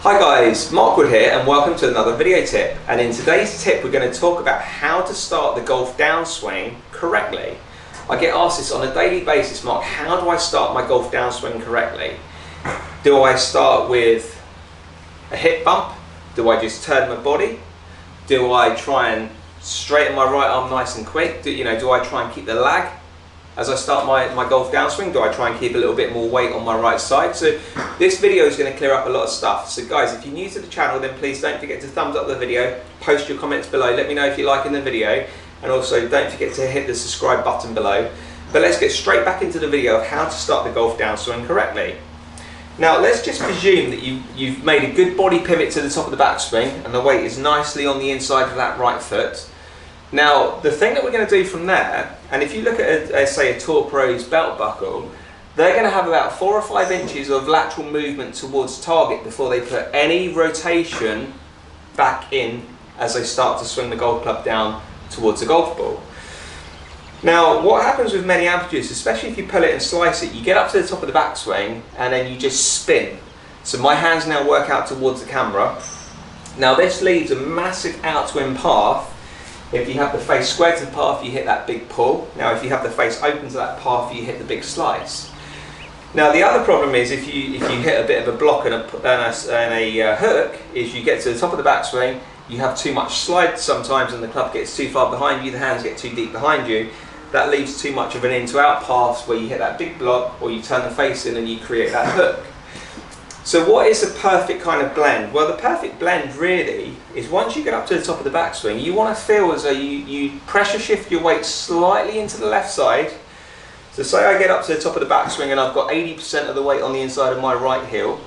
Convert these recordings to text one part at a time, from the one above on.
Hi guys, Mark Wood here and welcome to another video tip. And in today's tip we're going to talk about how to start the golf downswing correctly. I get asked this on a daily basis, Mark, how do I start my golf downswing correctly? Do I start with a hip bump? Do I just turn my body? Do I try and straighten my right arm nice and quick? Do I try and keep the lag? As I start my golf downswing, do I try and keep a little bit more weight on my right side? So this video is going to clear up a lot of stuff. So guys, if you're new to the channel, then please don't forget to thumbs up the video, post your comments below, let me know if you're liking the video, and also don't forget to hit the subscribe button below. But let's get straight back into the video of how to start the golf downswing correctly. Now let's just presume that you've made a good body pivot to the top of the backswing and the weight is nicely on the inside of that right foot. Now the thing that we're going to do from there, and if you look at say a Tour Pro's belt buckle, they're going to have about 4 or 5 inches of lateral movement towards target before they put any rotation back in as they start to swing the golf club down towards the golf ball. Now what happens with many amateurs, especially if you pull it and slice it, you get up to the top of the backswing and then you just spin. So my hands now work out towards the camera. Now this leaves a massive outswing path. If you have the face square to the path, you hit that big pull. Now if you have the face open to that path, you hit the big slice. Now the other problem is if you hit a bit of a block and a hook, is you get to the top of the backswing, you have too much slide sometimes and the club gets too far behind you, the hands get too deep behind you. That leaves too much of an in to out path where you hit that big block or you turn the face in and you create that hook. So what is the perfect kind of blend? Well, the perfect blend really is once you get up to the top of the backswing, you want to feel as though you pressure shift your weight slightly into the left side. So say I get up to the top of the backswing and I've got 80% of the weight on the inside of my right heel.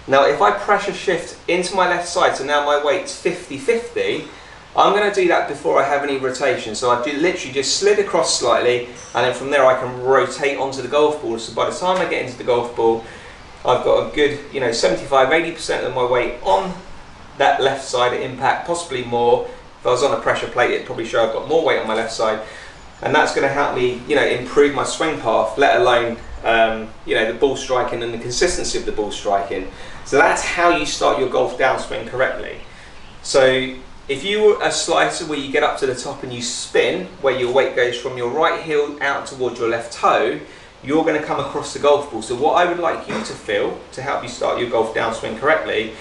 Now if I pressure shift into my left side, so now my weight's 50-50, I'm going to do that before I have any rotation. So I've literally just slid across slightly and then from there I can rotate onto the golf ball. So by the time I get into the golf ball, I've got a good 75-80% of my weight on that left side at impact, possibly more. If I was on a pressure plate, it'd probably show I've got more weight on my left side. And that's going to help me improve my swing path, let alone the ball striking and the consistency of the ball striking. So that's how you start your golf downswing correctly. So if you were a slicer where you get up to the top and you spin, where your weight goes from your right heel out towards your left toe, you're going to come across the golf ball. So what I would like you to feel to help you start your golf downswing correctly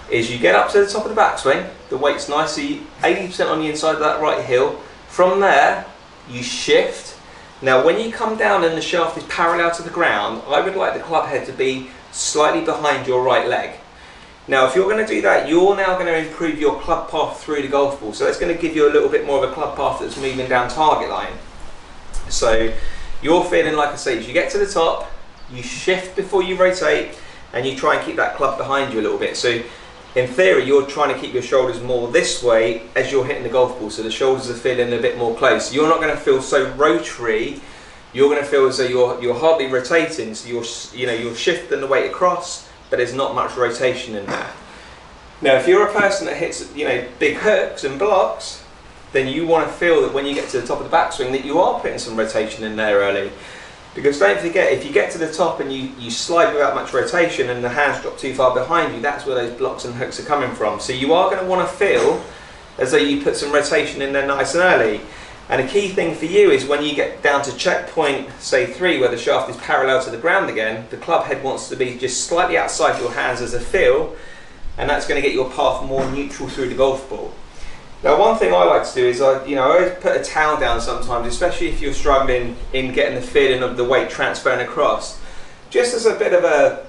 is you get up to the top of the backswing, the weight's nicely 80% on the inside of that right heel. From there you shift. Now when you come down and the shaft is parallel to the ground, I would like the club head to be slightly behind your right leg. Now if you're going to do that, you're now going to improve your club path through the golf ball. So that's going to give you a little bit more of a club path that's moving down target line. So you're feeling, like I say, as you get to the top, you shift before you rotate and you try and keep that club behind you a little bit. So in theory you're trying to keep your shoulders more this way as you're hitting the golf ball, so the shoulders are feeling a bit more close. You're not going to feel so rotary, you're going to feel as though you're hardly rotating, so you're shifting the weight across, but there's not much rotation in there. Now if you're a person that hits big hooks and blocks, then you want to feel that when you get to the top of the backswing that you are putting some rotation in there early. Because don't forget, if you get to the top and you slide without much rotation and the hands drop too far behind you, that's where those blocks and hooks are coming from. So you are going to want to feel as though you put some rotation in there nice and early. And a key thing for you is when you get down to checkpoint, say 3, where the shaft is parallel to the ground again, the club head wants to be just slightly outside your hands as a feel, and that's going to get your path more neutral through the golf ball. Now one thing I like to do is I always put a towel down sometimes, especially if you're struggling in getting the feeling of the weight transferring across, just as a bit of a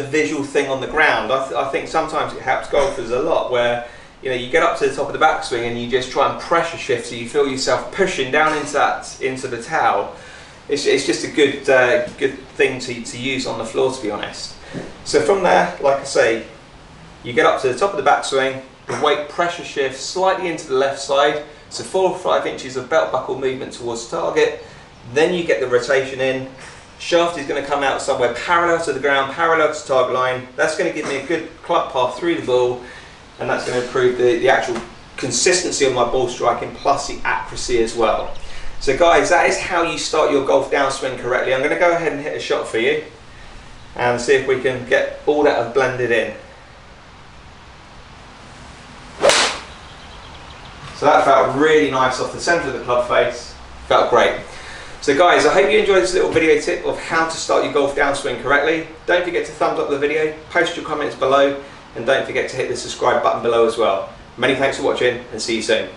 visual thing on the ground. I think sometimes it helps golfers a lot where you get up to the top of the backswing and you just try and pressure shift so you feel yourself pushing down into the towel. It's just a good thing to use on the floor, to be honest. So from there, like I say, you get up to the top of the backswing, the weight pressure shifts slightly into the left side, so 4 or 5 inches of belt buckle movement towards target. Then you get the rotation in. Shaft is going to come out somewhere parallel to the ground, parallel to target line. That's going to give me a good club path through the ball, and that's going to improve the actual consistency of my ball striking plus the accuracy as well. So guys, that is how you start your golf downswing correctly. I'm going to go ahead and hit a shot for you and see if we can get all that blended in. So that felt really nice off the centre of the club face. Felt great. So guys, I hope you enjoyed this little video tip of how to start your golf downswing correctly. Don't forget to thumbs up the video, post your comments below, and don't forget to hit the subscribe button below as well. Many thanks for watching, and see you soon.